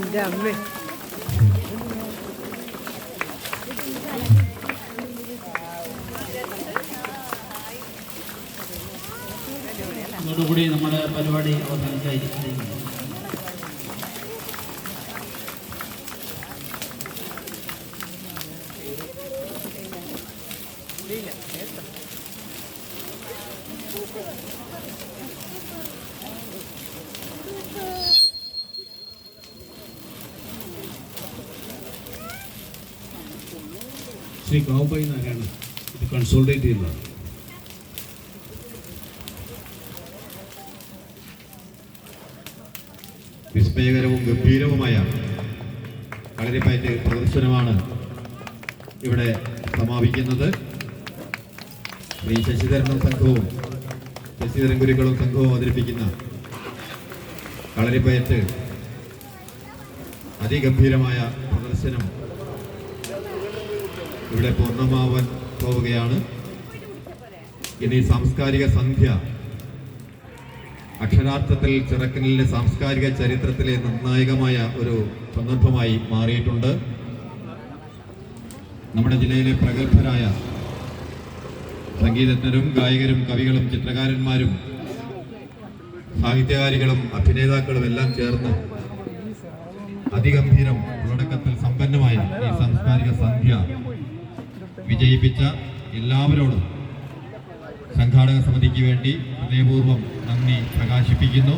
എൻ്റെ അമ്മ. അതോടുകൂടി നമ്മുടെ പരിപാടി അവസാനിച്ചായിരിക്കും. ശ്രീ ഗോപായി നാരായണൻ ഇത് കൺസോൾട്ടേറ്റ് ചെയ്യുന്നതാണ്. വിസ്മയകരവും ഗംഭീരവുമായ കളരിപ്പയറ്റ് പ്രദർശനമാണ് ഇവിടെ സമാപിക്കുന്നത്. ശ്രീ ശശിധരനും സംഘവും ശശിധരൻ ഗുരുക്കളും സംഘവും അവതരിപ്പിക്കുന്ന കളരിപ്പയറ്റ് അതിഗംഭീരമായ പ്രദർശനം ഇവിടെ പൂർണ്ണമാവാൻ പോവുകയാണ്. ഇനി സാംസ്കാരിക സന്ധ്യ അക്ഷരാർത്ഥത്തിൽ ചിറക്കലിലെ സാംസ്കാരിക ചരിത്രത്തിലെ നിർണായകമായ ഒരു സന്ദർഭമായി മാറിയിട്ടുണ്ട്. നമ്മുടെ ജില്ലയിലെ പ്രഗത്ഭരായ സംഗീതജ്ഞരും ഗായകരും കവികളും ചിത്രകാരന്മാരും സാഹിത്യകാരികളും അഭിനേതാക്കളും എല്ലാം ചേർന്ന് അതിഗംഭീരം ഉള്ളടക്കത്തിൽ സമ്പന്നമായ ഈ സാംസ്കാരിക സന്ധ്യ വിജയിപ്പിച്ച എല്ലാവരോടും സംഘാടക സമിതിക്ക് വേണ്ടി ഹൃദയപൂർവ്വം നന്ദി പ്രകാശിപ്പിക്കുന്നു.